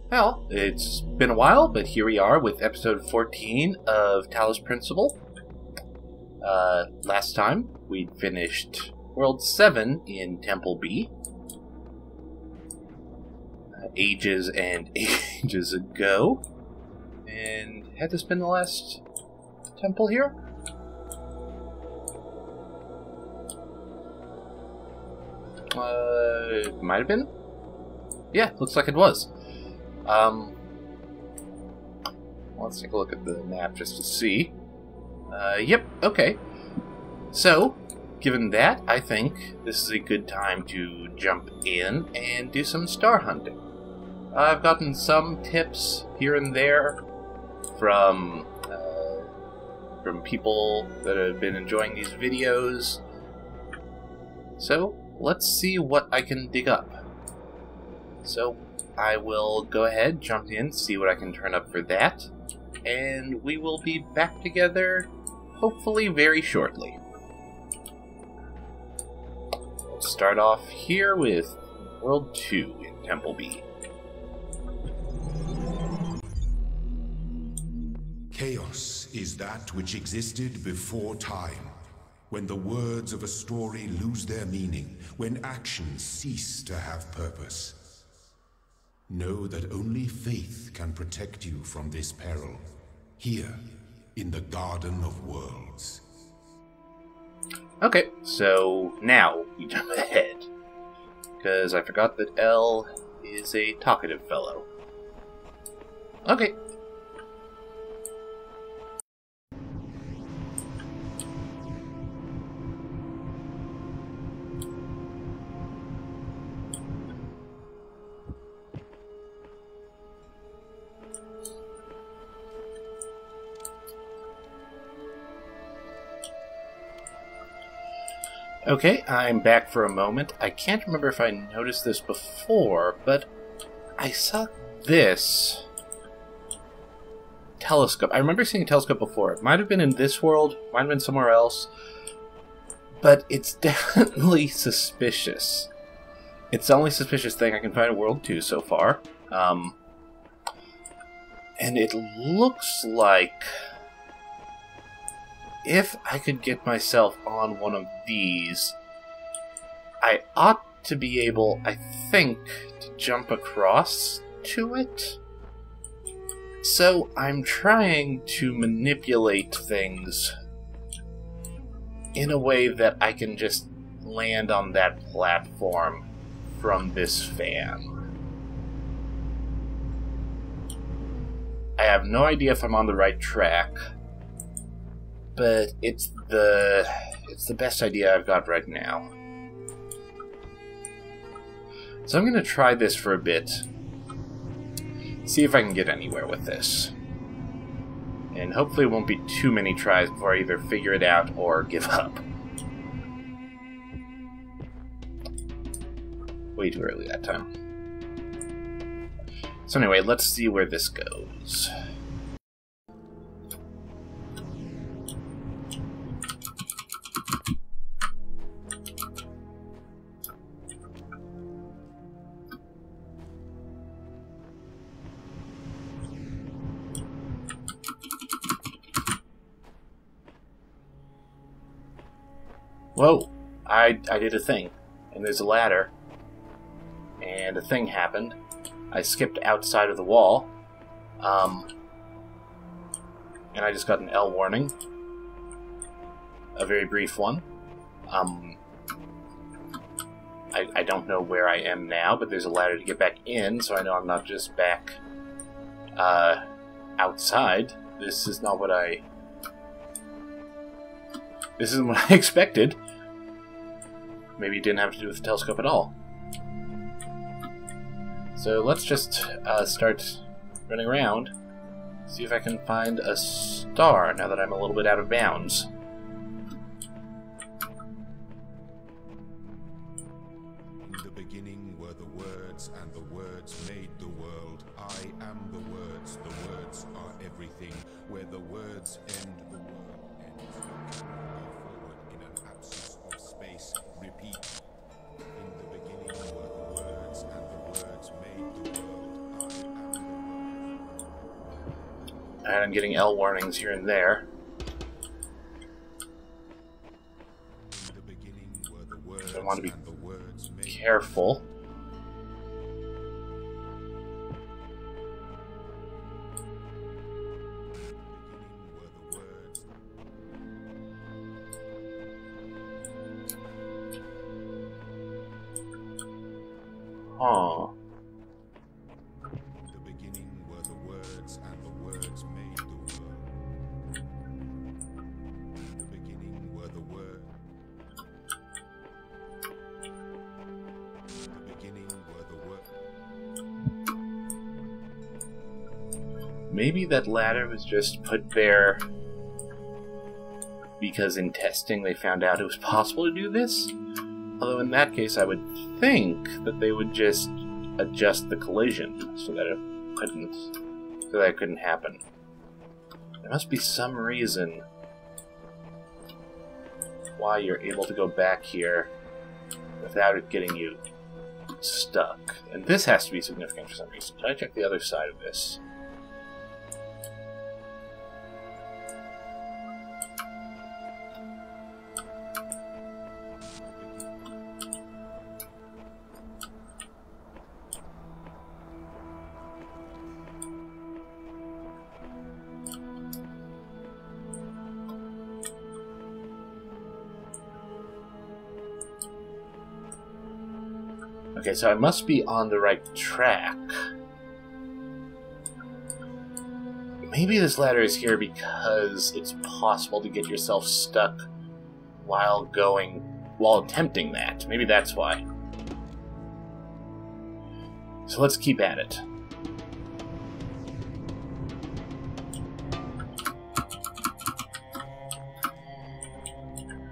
Well, it's been a while, but here we are with episode 14 of Talos Principle. Last time, we'd finished World 7 in Temple B. Ages and ages ago. And had this been the last temple here? It might have been. Yeah, looks like it was. Let's take a look at the map just to see. Yep, okay. So, given that, I think this is a good time to jump in and do some star hunting. I've gotten some tips here and there from people that have been enjoying these videos. So, let's see what I can dig up. So, I will go ahead, jump in, see what I can turn up for that, and we will be back together, hopefully very shortly. We'll start off here with World 2 in Temple B. Chaos is that which existed before time, when the words of a story lose their meaning, when actions cease to have purpose. Know that only faith can protect you from this peril, here, in the Garden of Worlds. Okay, so now we jump ahead, because I forgot that L is a talkative fellow. Okay. Okay, I'm back for a moment. I can't remember if I noticed this before, but I saw this telescope. I remember seeing a telescope before. It might have been in this world, might have been somewhere else, but it's definitely suspicious. It's the only suspicious thing I can find in World 2 so far. And it looks like if I could get myself on one of these, I ought to be able, I think, to jump across to it. So I'm trying to manipulate things in a way that I can just land on that platform from this fan. I have no idea if I'm on the right track, but it's the best idea I've got right now. So I'm going to try this for a bit, see if I can get anywhere with this. And hopefully it won't be too many tries before I either figure it out or give up. Way too early that time. So anyway, let's see where this goes. Whoa, I did a thing, and there's a ladder, and a thing happened. I skipped outside of the wall, and I just got an L warning. A very brief one. I don't know where I am now, but there's a ladder to get back in, so I know I'm not just back, outside. This is not what This isn't what I expected. Maybe it didn't have to do with the telescope at all. So let's just start running around, see if I can find a star now that I'm a little bit out of bounds. In the beginning were the words, and the words made the world. I am the words are everything. Where the words end, the world ends. Go forward in an absence of space. Repeat. In the beginning were the words, and the words made the world. I am And I'm getting L warnings here and there. So I want to be careful. Huh. The beginning were the words, and the words made the world. The beginning were the words. The beginning were the words. Maybe that ladder was just put there because in testing they found out it was possible to do this? Although in that case I would think that they would just adjust the collision so that it couldn't happen. There must be some reason why you're able to go back here without it getting you stuck. And this has to be significant for some reason. Can I check the other side of this? Okay, so I must be on the right track. Maybe this ladder is here because it's possible to get yourself stuck while attempting that. Maybe that's why. So let's keep at it.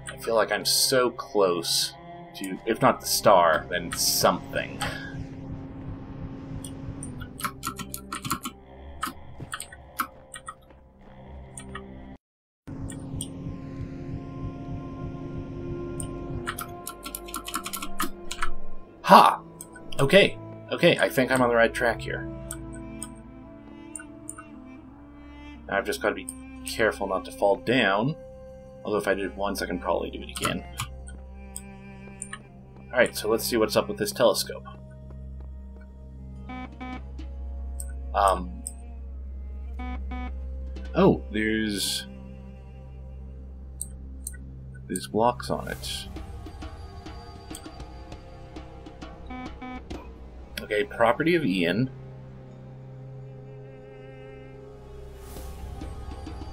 I feel like I'm so close to, if not the star, then something. Ha! Okay. Okay, I think I'm on the right track here. Now I've just got to be careful not to fall down. Although if I did it once, I can probably do it again. Alright, so let's see what's up with this telescope. Oh, there's blocks on it. Okay, property of Ian.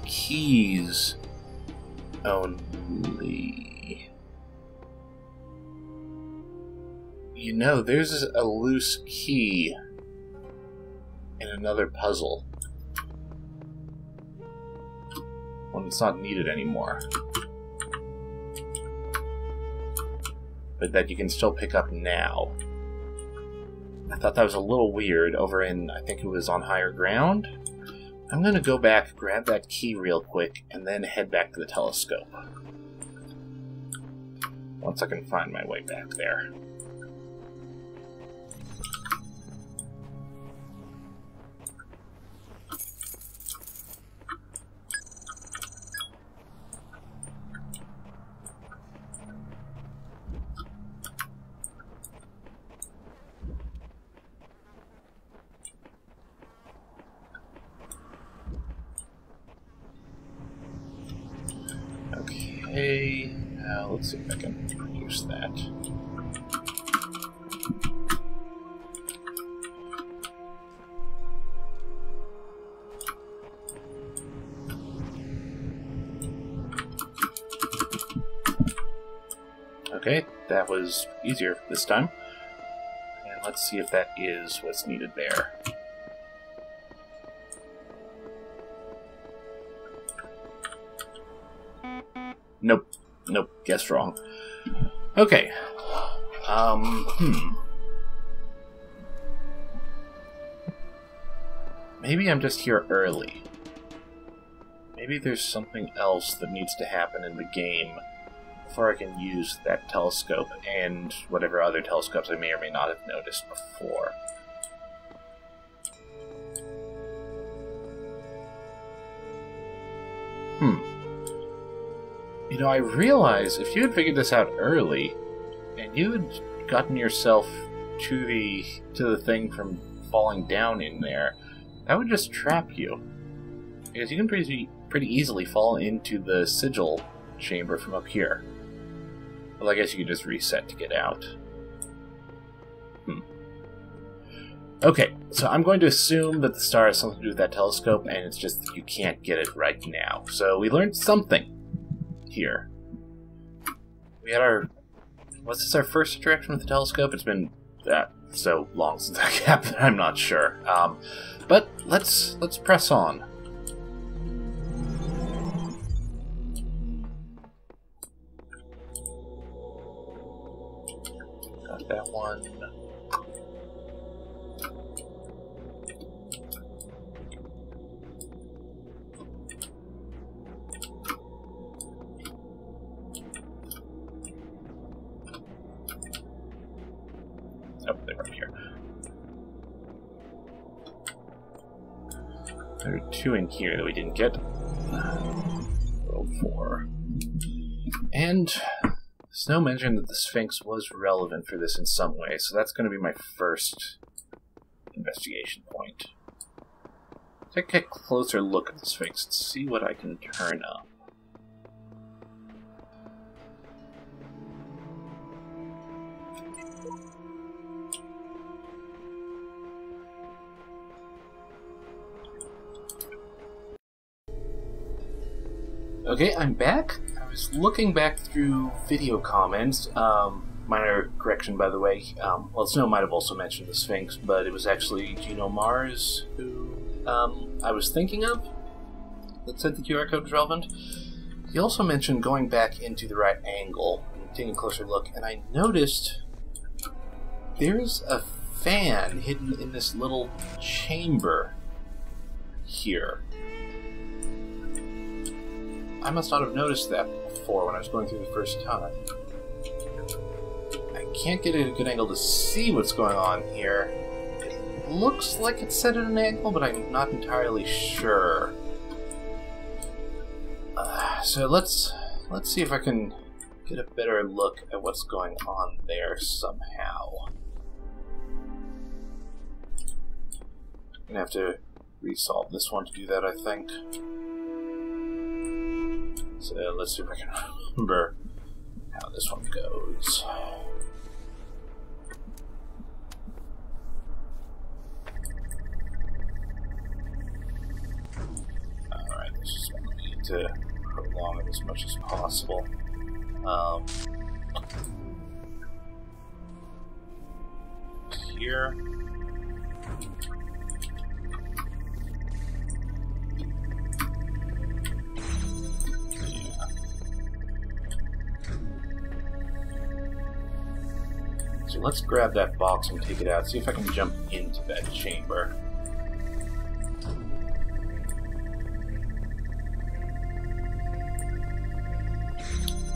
Keys only. You know, there's a loose key in another puzzle. One that's not needed anymore. But that you can still pick up now. I thought that was a little weird over in, I think it was on higher ground. I'm gonna go back, grab that key real quick, and then head back to the telescope. Once I can find my way back there. Okay, let's see if I can produce that. Okay, that was easier this time. And let's see if that is what's needed there. Nope. Nope. Guessed wrong. Okay. Maybe I'm just here early. Maybe there's something else that needs to happen in the game before I can use that telescope and whatever other telescopes I may or may not have noticed before. You know, I realize if you had figured this out early, and you had gotten yourself to the thing from falling down in there, that would just trap you. Because you can pretty easily fall into the sigil chamber from up here. Well, I guess you could just reset to get out. Okay, so I'm going to assume that the star has something to do with that telescope, and it's just that you can't get it right now. So we learned something here. We had our... Was this our first interaction with the telescope? It's been so long since that happened, I'm not sure. But let's press on. Got that one. Oh, they're up here. There are two in here that we didn't get. Roll 4. And Snow mentioned that the Sphinx was relevant for this in some way, so that's going to be my first investigation point. Take a closer look at the Sphinx and see what I can turn up. Okay, I'm back. I was looking back through video comments. Minor correction, by the way. Well, Snow might have also mentioned the Sphinx, but it was actually Gino Mars who I was thinking of that said the QR code was relevant. He also mentioned going back into the right angle and taking a closer look, and I noticed there's a fan hidden in this little chamber here. I must not have noticed that before when I was going through the first time. I can't get a good angle to see what's going on here. It looks like it's set at an angle, but I'm not entirely sure. So let's see if I can get a better look at what's going on there somehow. I'm gonna have to resolve this one to do that, I think. So let's see if I can remember how this one goes. Alright, this is going to need to prolong it as much as possible. Here. So let's grab that box and take it out, see if I can jump into that chamber.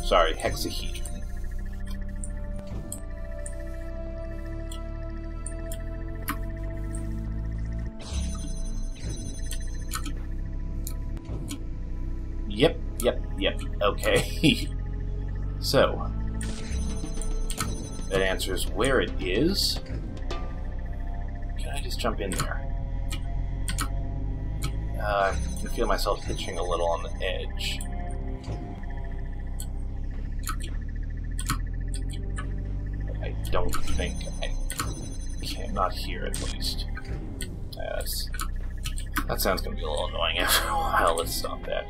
Sorry, hexahedron. Yep, okay. So, that answers where it is. Can I just jump in there? I can feel myself hitching a little on the edge. But I don't think I can. Not here, at least. That sounds going to be a little annoying after a while. Let's stop that.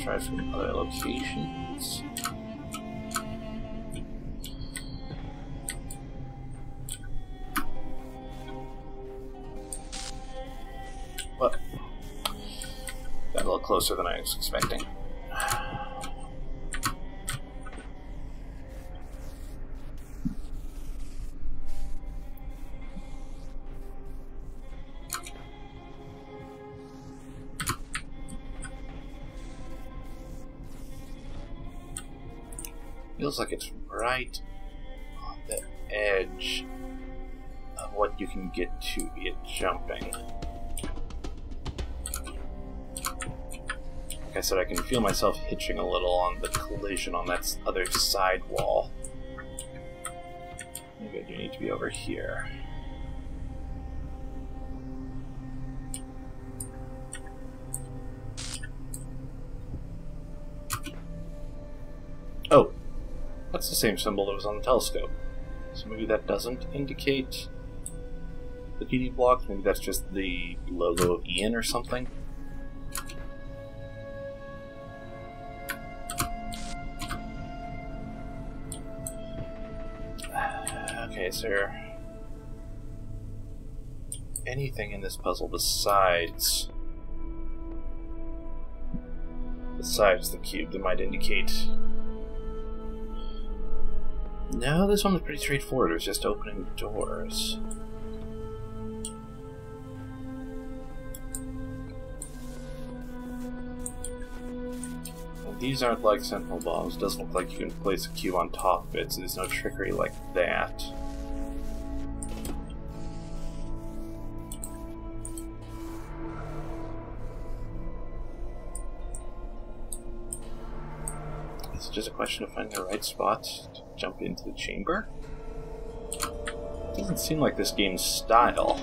Try from other locations. Well, got a little closer than I was expecting. Feels like it's right on the edge. of what you can get to via jumping. Like I said, I can feel myself hitching a little on the collision on that other side wall. Maybe I do need to be over here. Oh, that's the same symbol that was on the telescope. So maybe that doesn't indicate the PD block. Maybe that's just the logo of Ian or something. Okay, is there anything in this puzzle besides the cube that might indicate? No, this one was pretty straightforward. It was just opening doors. And these aren't like sentinel bombs. It doesn't look like you can place a cube on top of it, so there's no trickery like that. It's just a question of finding the right spot to jump into the chamber. It doesn't seem like this game's style.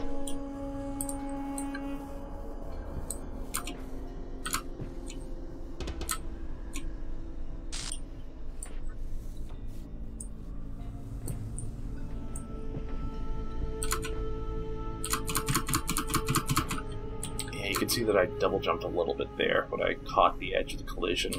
Yeah, you can see that I double jumped a little bit there when I caught the edge of the collision.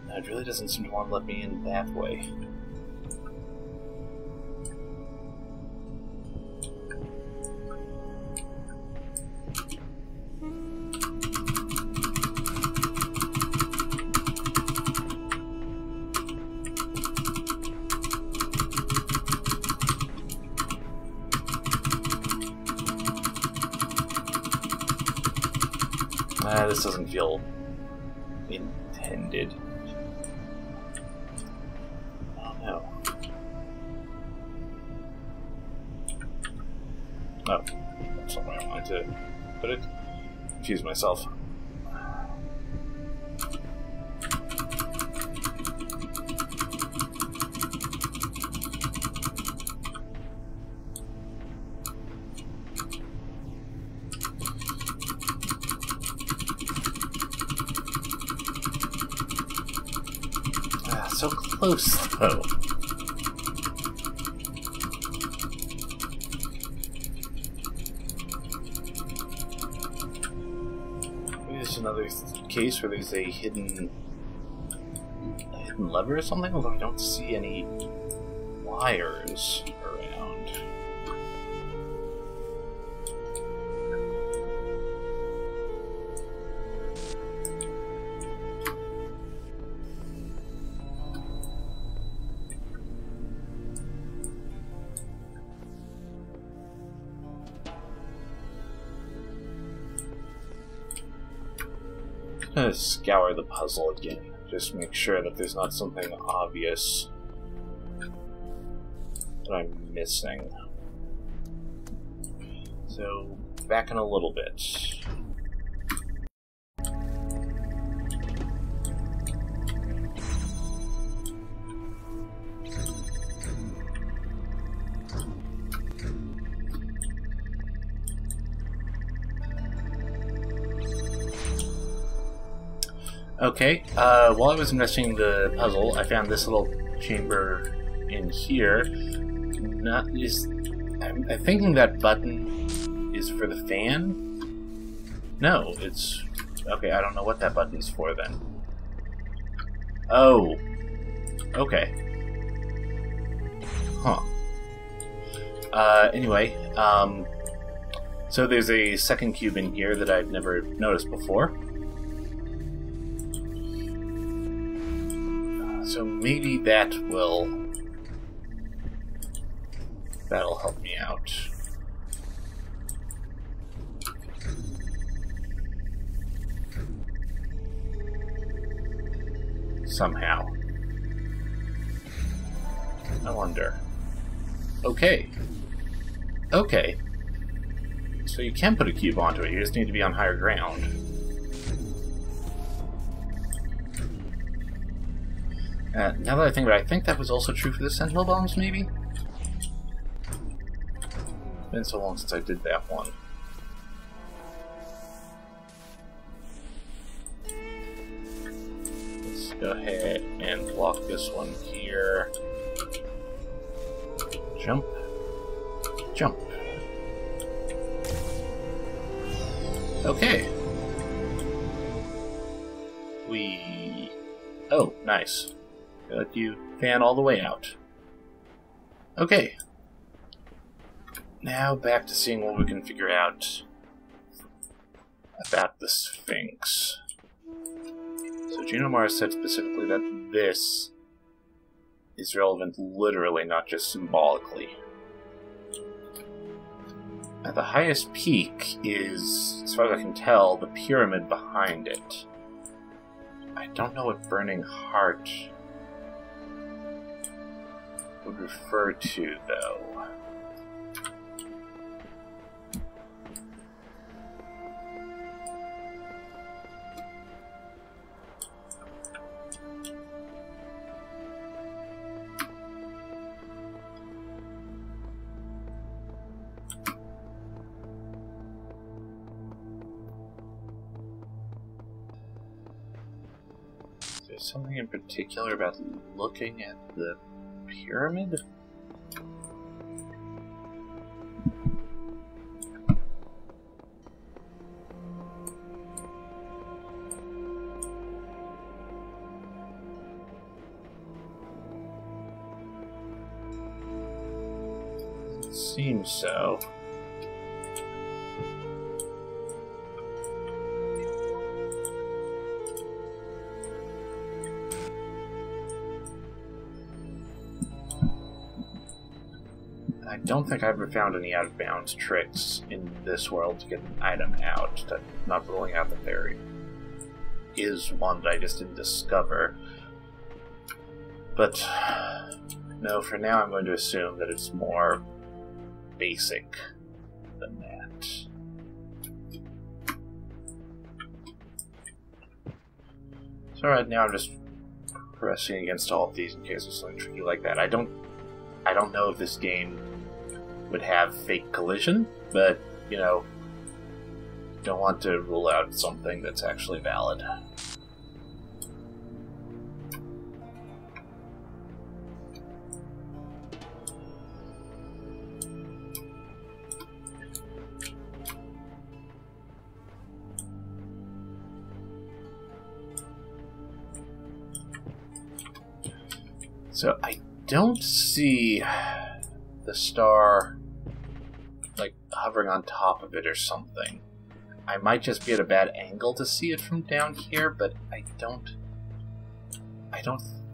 It really doesn't seem to want to let me in that way. This doesn't feel intended. Oh, that's not where I wanted to put it. Confuse myself. So close, though. Another case where there's a hidden lever or something, although I don't see any wires around. I'm gonna scour the puzzle again, just make sure that there's not something obvious that I'm missing. So, back in a little bit. Okay, while I was investigating the puzzle, I found this little chamber in here. I'm thinking that button is for the fan? No, it's... Okay, I don't know what that button's for then. Oh. Okay. Huh. Anyway, so there's a second cube in here that I've never noticed before. So maybe that'll help me out. Somehow. I wonder. Okay. Okay. So you can put a cube onto it, you just need to be on higher ground. Now that I think about it, I think that was also true for the Sentinel bombs, maybe? It's been so long since I did that one. Let's go ahead and block this one here. Jump. Jump. Okay. Oh, nice. Let you fan all the way out. Okay. Now back to seeing what we can figure out about the Sphinx. So Genomar said specifically that this is relevant literally, not just symbolically. At the highest peak is, as far as I can tell, the pyramid behind it. I don't know what Burning Heart would refer to, though. Something in particular about looking at the pyramid? It seems so. I don't think I ever found any out-of-bounds tricks in this world to get an item out. Not ruling out that there is one that I just didn't discover. But, no, for now I'm going to assume that it's more basic than that. So right now I'm just pressing against all of these in case there's something tricky like that. I don't know if this game would have fake collision, but, you know, don't want to rule out something that's actually valid. So I don't see the star, like, hovering on top of it or something. I might just be at a bad angle to see it from down here, but I don't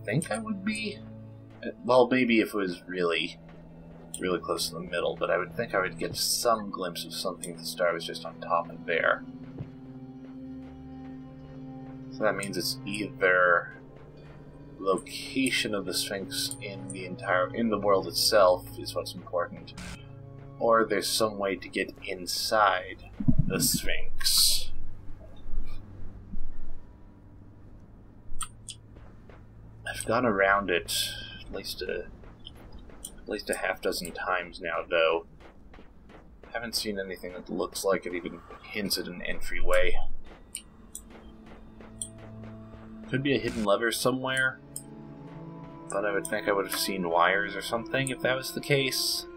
think I would be. Well, maybe if it was really, really close to the middle, but I would think I would get some glimpse of something if the star was just on top of there. So that means it's either location of the Sphinx in the world itself is what's important, or there's some way to get inside the Sphinx. I've gone around it at least a half dozen times now, though. Haven't seen anything that looks like it even hints at an entryway. Could be a hidden lever somewhere, but I would think I would have seen wires or something if that was the case.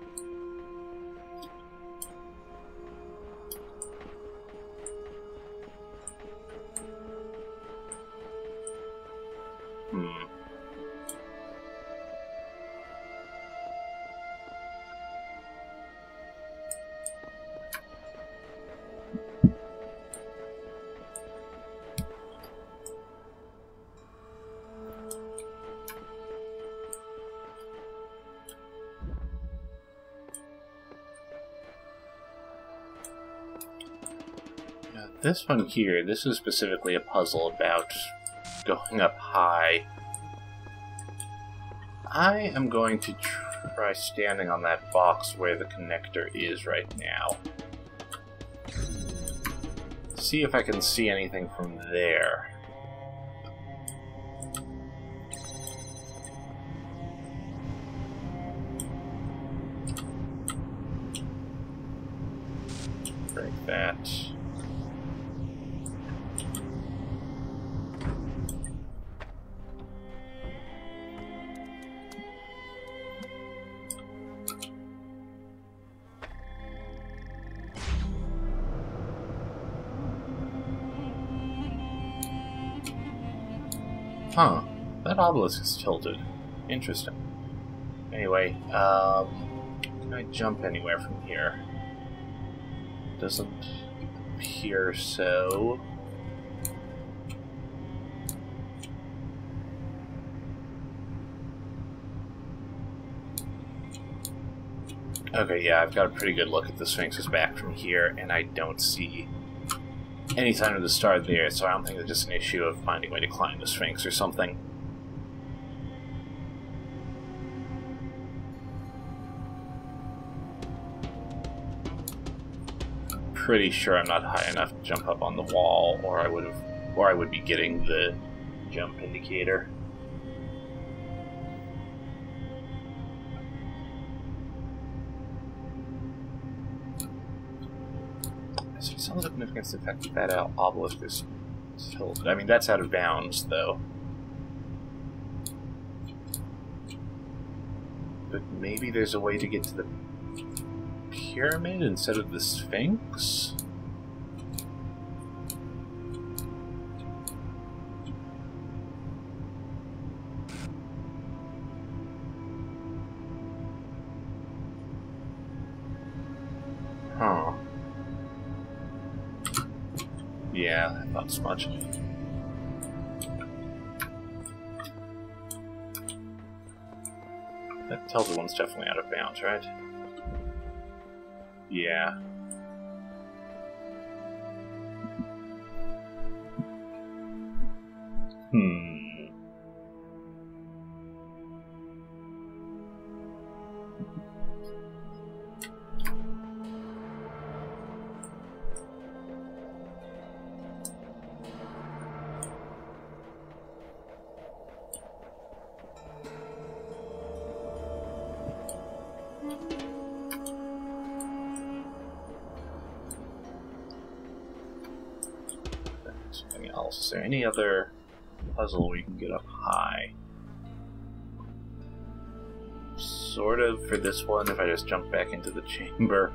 This one here, this is specifically a puzzle about going up high. I am going to try standing on that box where the connector is right now. See if I can see anything from there. Break that. Huh. That obelisk is tilted. Interesting. Anyway, can I jump anywhere from here? Doesn't appear so. Okay, yeah, I've got a pretty good look at the Sphinx's back from here, and I don't see any sign of the star there, so I don't think it's just an issue of finding a way to climb the Sphinx or something. Pretty sure I'm not high enough to jump up on the wall, or I would be getting the jump indicator. So some significance the fact that obelisk is tilted. I mean, that's out of bounds, though. But maybe there's a way to get to the pyramid instead of the Sphinx? Huh. Yeah, I thought as much. That tells the one's definitely out of bounds, right? Yeah. Something else. Is there any other puzzle where you can get up high? Sort of for this one, if I just jump back into the chamber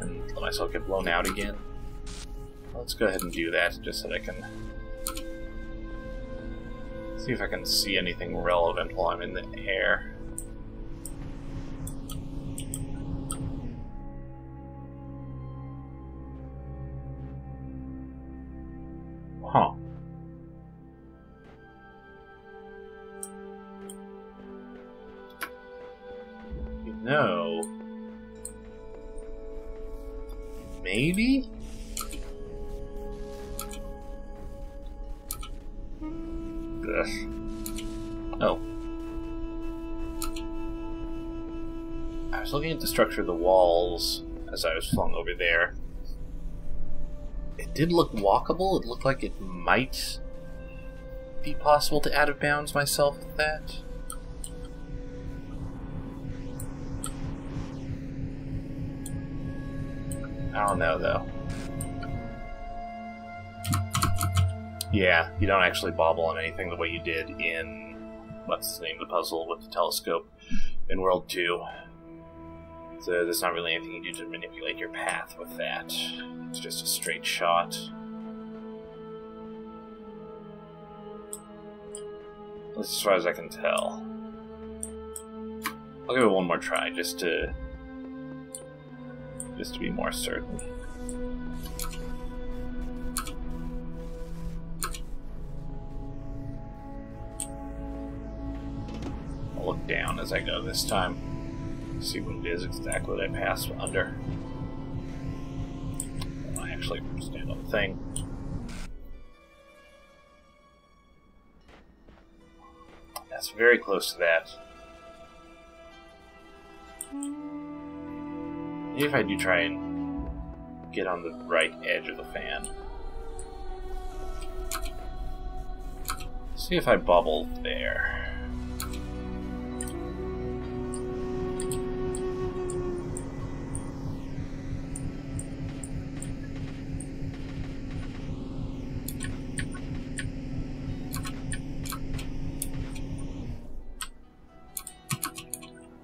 and let myself get blown out again. Let's go ahead and do that, just so that I can see if I can see anything relevant while I'm in the air. Huh. You know, maybe? Ugh. Oh. I was looking at the structure of the walls as I was flung over there. It did look walkable. It looked like it might be possible to out of bounds myself with that. I don't know, though. Yeah, you don't actually bobble on anything the way you did in, what's the name of the puzzle with the telescope in World 2. So there's not really anything you do to manipulate your path with that. It's just a straight shot. As far as I can tell. I'll give it one more try, just to be more certain. I'll look down as I go this time. See what it is exactly that I passed under. I actually stand on the thing. That's very close to that. Maybe if I do try and get on the right edge of the fan. See if I bubble there.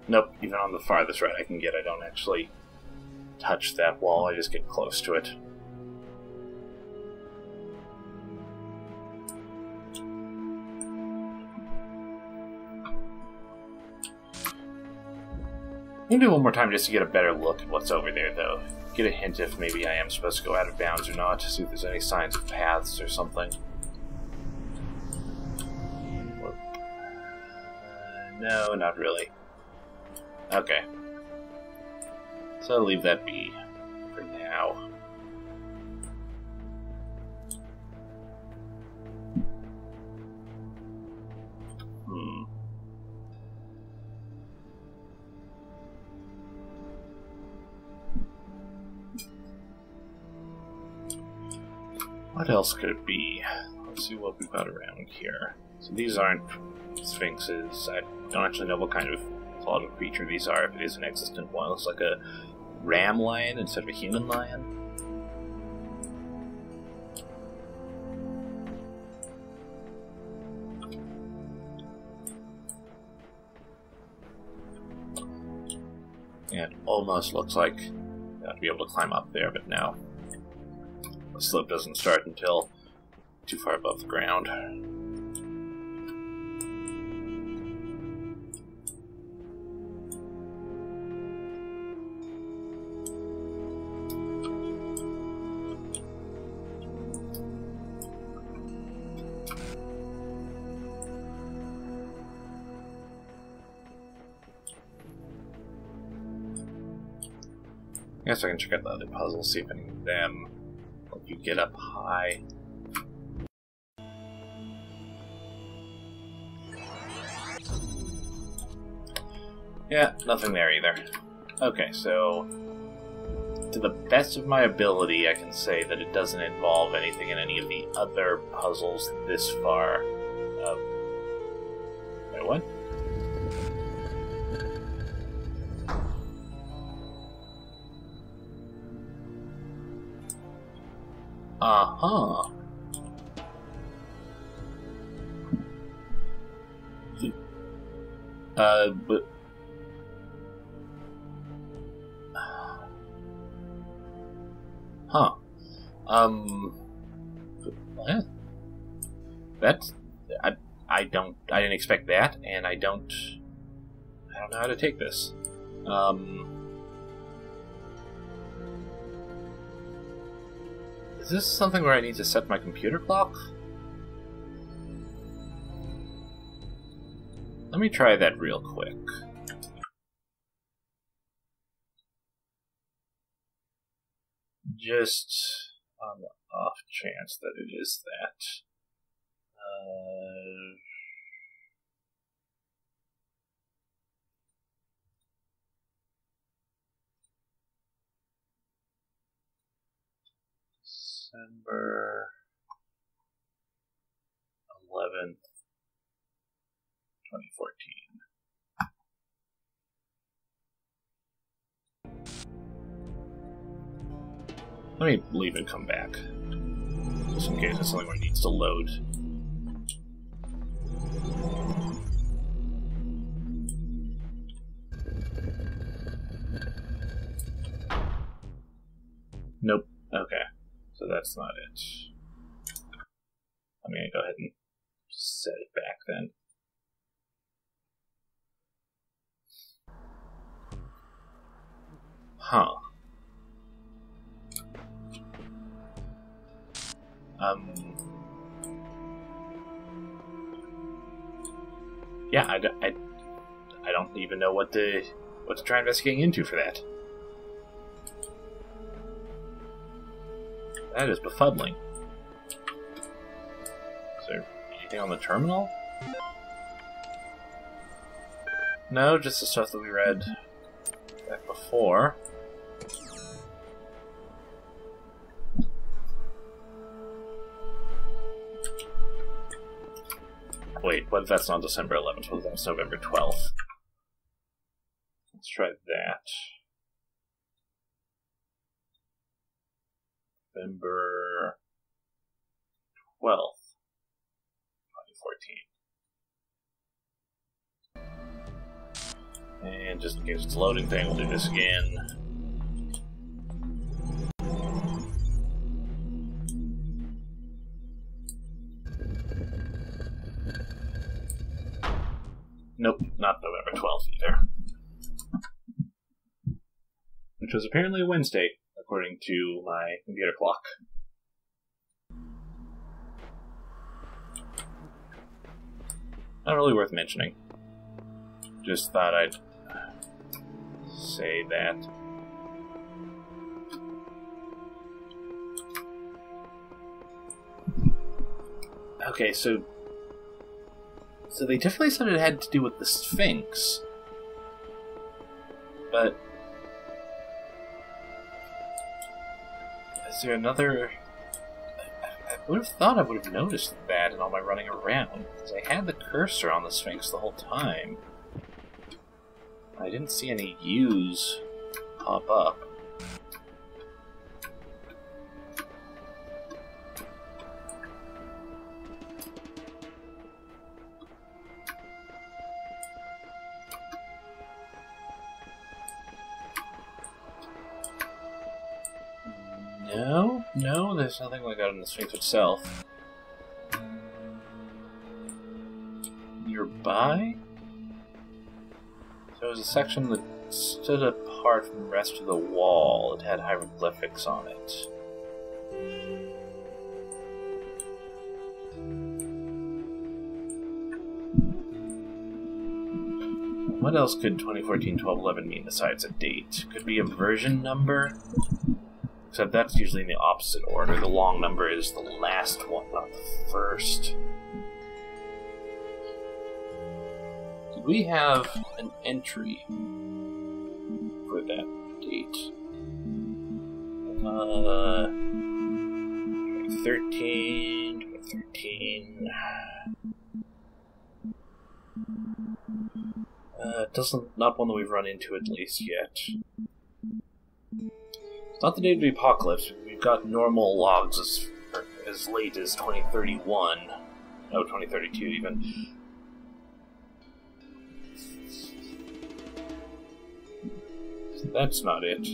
Nope, even on the farthest right I can get, I don't actually touch that wall, I just get close to it. I'm gonna do it one more time just to get a better look at what's over there, though. Get a hint if maybe I am supposed to go out of bounds or not, to see if there's any signs of paths or something. No, not really. Okay. So I'll leave that be for now. What else could it be? Let's see what we've got around here. So these aren't sphinxes. I don't actually know what kind of clawed creature these are, if it is an existent one. It looks like a ram lion instead of a human lion. Yeah, it almost looks like I'd be able to climb up there, but no. The slope doesn't start until too far above the ground. I guess I can check out the other puzzles, see if any of them help you get up high. Yeah, nothing there either. Okay, so to the best of my ability, I can say that it doesn't involve anything in any of the other puzzles this far. Wait, what? Uh-huh. But... Huh. What? That's... I didn't expect that, and I don't know how to take this. Is this something where I need to set my computer clock? Let me try that real quick. Just on the off chance that it is that. December 11th, 2014. Let me leave and come back, just in case it's something where it needs to load. Nope. Okay. So that's not it. I'm gonna go ahead and set it back then. Huh. Yeah, I don't even know what to try investigating into for that. That is befuddling. Is there anything on the terminal? No, just the stuff that we read back before. Wait, what if that's not December 11th? What if that's November 12th? Let's try that. November 12th, 2014. And just in case it's a loading thing, we'll do this again. Nope, not November 12th either. Which was apparently a Wednesday, according to my computer clock. Not really worth mentioning. Just thought I'd say that. Okay, so they definitely said it had to do with the Sphinx. But is there another... I would have thought I would have noticed that in all my running around, because I had the cursor on the Sphinx the whole time. I didn't see any U's pop up. No, there's nothing like that in the Sphinx itself. Nearby? There was a section that stood apart from the rest of the wall. It had hieroglyphics on it. What else could 2014-12-11 mean besides a date? Could be a version number? Except that's usually in the opposite order. The long number is the last one, not the first. Did we have an entry for that date? 2013. Not one that we've run into at least yet. It's not the date of the apocalypse. We've got normal logs as late as 2031. No, 2032 even. So that's not it.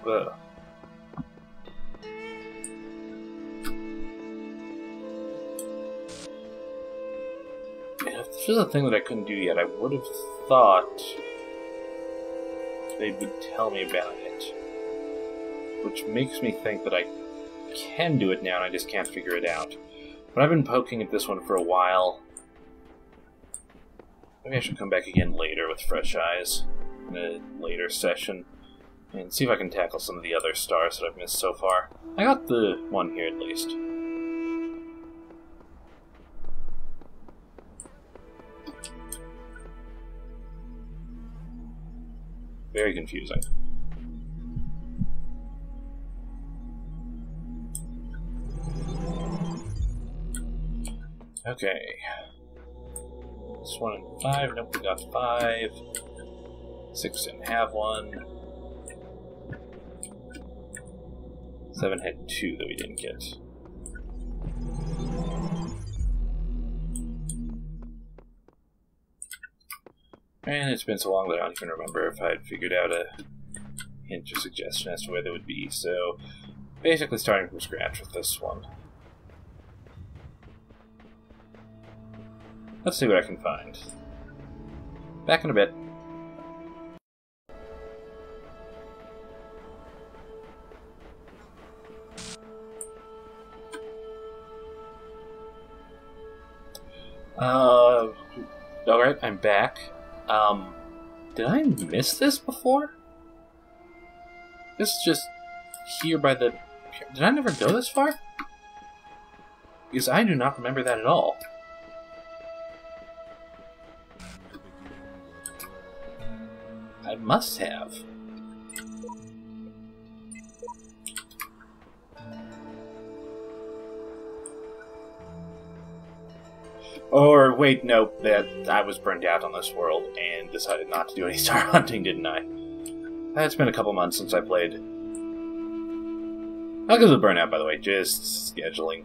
Ugh. This is a thing that I couldn't do yet. I would have thought they would tell me about it. Which makes me think that I can do it now and I just can't figure it out. But I've been poking at this one for a while. Maybe I should come back again later with fresh eyes in a later session and see if I can tackle some of the other stars that I've missed so far. I got the one here at least. Very confusing. Okay. This 1 and 5. Nope, we got 5. 6 didn't have one. 7 had 2 that we didn't get. And it's been so long that I don't even remember if I'd figured out a hint or suggestion as to where they would be, so basically starting from scratch with this one. Let's see what I can find. Back in a bit. Alright, I'm back. Did I miss this before? This is just here by the... Did I never go this far? Because I do not remember that at all. I must have. Or, wait, no, that I was burned out on this world and decided not to do any star hunting, didn't I? It's been a couple months since I played. Not because of burnout, by the way, just scheduling.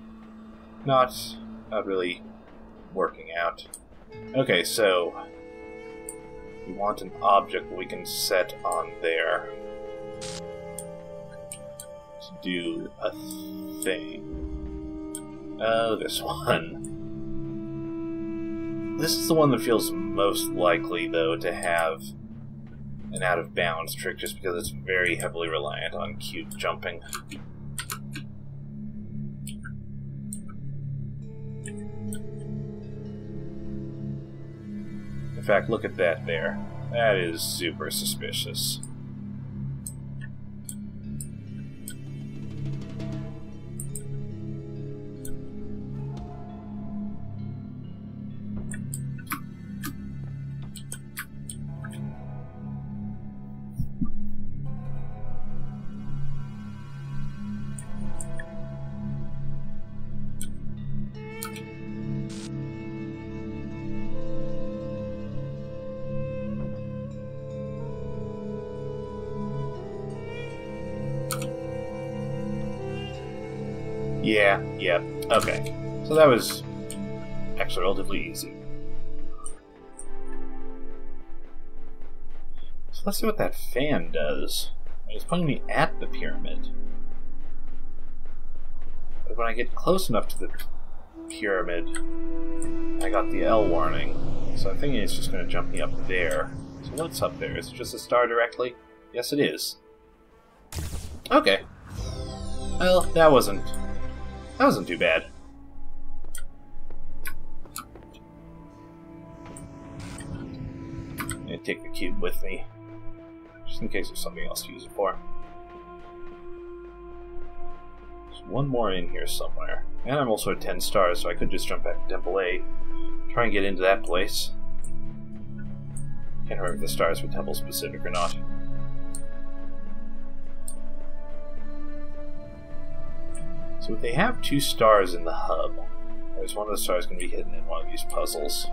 Not really working out. Okay, so we want an object we can set on there to do a thing. Oh, this one. This is the one that feels most likely, though, to have an out-of-bounds trick, just because it's very heavily reliant on cute jumping. In fact, look at that there. That is super suspicious. Yeah, okay. So that was actually relatively easy. So let's see what that fan does. It's pointing me at the pyramid. But when I get close enough to the pyramid, I got the L warning. So I'm thinking it's just going to jump me up there. So what's up there? Is it just a star directly? Yes, it is. Okay. Well, that wasn't too bad. I'm gonna take the cube with me, just in case there's something else to use it for. There's one more in here somewhere. And I'm also at 10 stars, so I could just jump back to Temple A, try and get into that place. Can't remember if the stars were temple specific or not. So if they have 2 stars in the hub, there's one of the stars going to be hidden in one of these puzzles.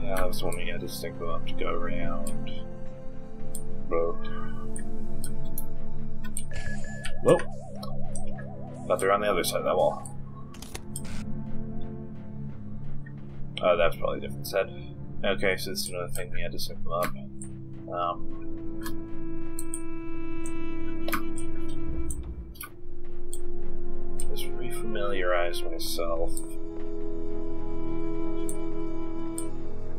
Yeah, that was the one we had to sync them up to go around. Whoa. Whoa! Thought they were on the other side of that wall. Oh, that's probably a different set. Okay, so this is another thing we had to sync them up. Just refamiliarize myself.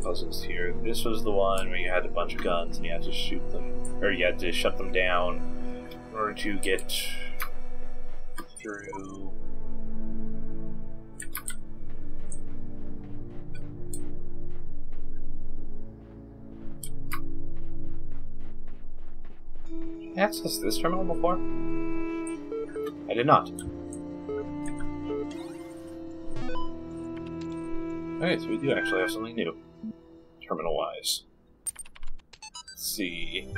Puzzles here. This was the one where you had a bunch of guns and you had to shoot them, or you had to shut them down in order to get through. Did I access this terminal before? I did not. Okay, so we do actually have something new, terminal-wise. Let's see.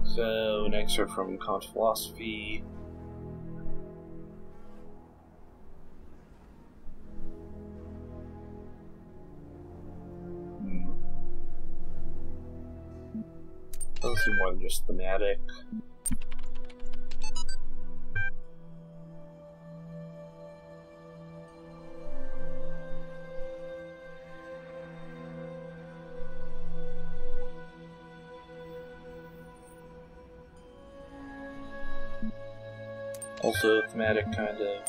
So, an excerpt from Kant Philosophy. Doesn't seem more than just thematic. Also thematic, kind of.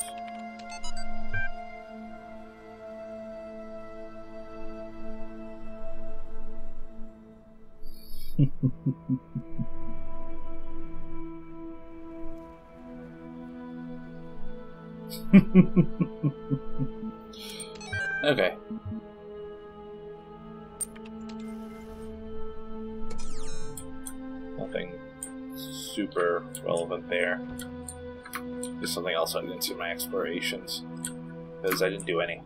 Okay. Nothing super relevant there. Just something else I didn't see in my explorations, because I didn't do any.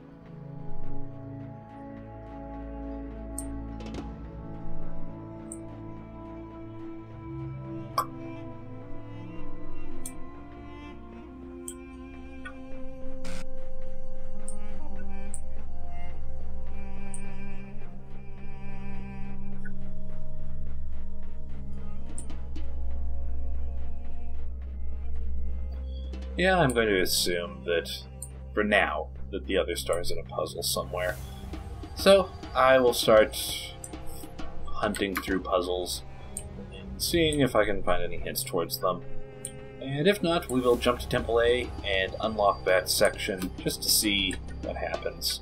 Yeah, I'm going to assume that, for now, that the other star is in a puzzle somewhere. So, I will start hunting through puzzles and seeing if I can find any hints towards them. And if not, we will jump to Temple A and unlock that section just to see what happens.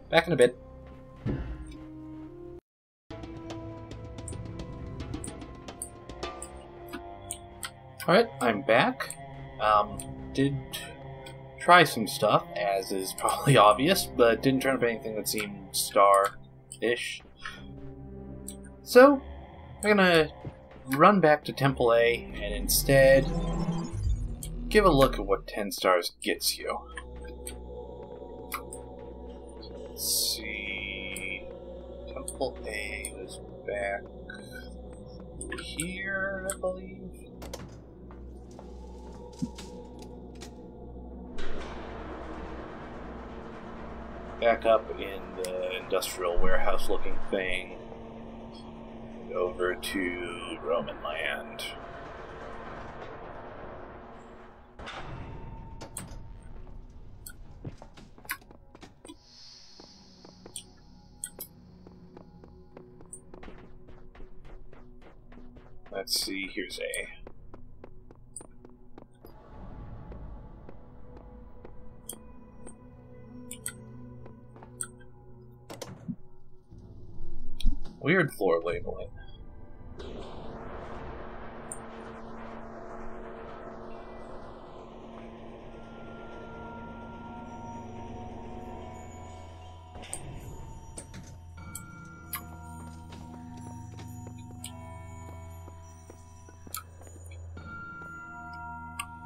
Back in a bit. Alright, I'm back. Did try some stuff, as is probably obvious, but didn't turn up anything that seemed star-ish. So, I'm gonna run back to Temple A and instead give a look at what 10 stars gets you. Let's see. Temple A was back here, I believe. Back up in the industrial warehouse looking thing, and over to Roman land. Let's see, here's A. Weird floor labeling.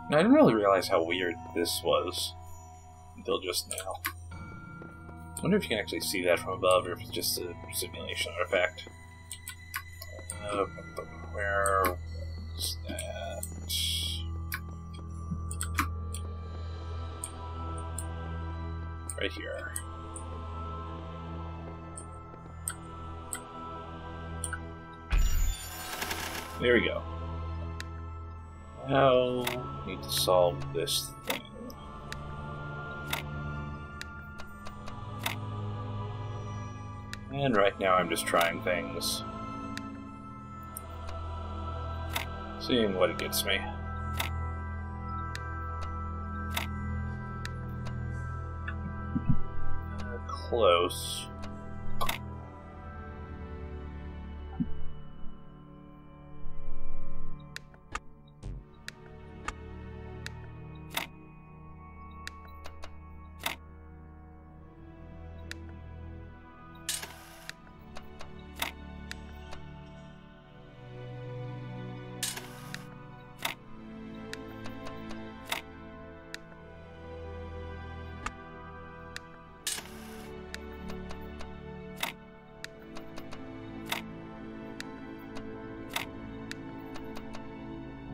Now, I didn't really realize how weird this was until just now. I wonder if you can actually see that from above, or if it's just a simulation artifact. Where was that? Right here. There we go. Now, we need to solve this thing. And right now I'm just trying things. Seeing what it gets me. Close.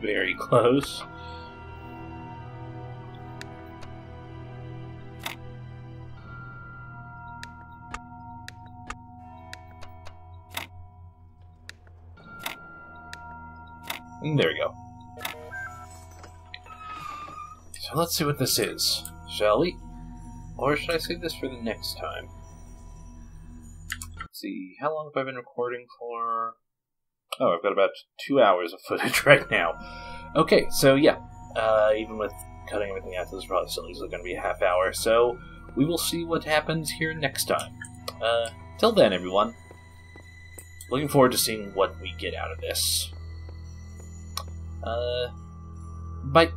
Very close. And there we go. So let's see what this is, shall we? Or should I save this for the next time? Let's see, how long have I been recording for? Oh, I've got about 2 hours of footage right now. Okay, so yeah, even with cutting everything out, this is probably still easily going to be a half hour, so we will see what happens here next time. Till then, everyone, looking forward to seeing what we get out of this. Bye.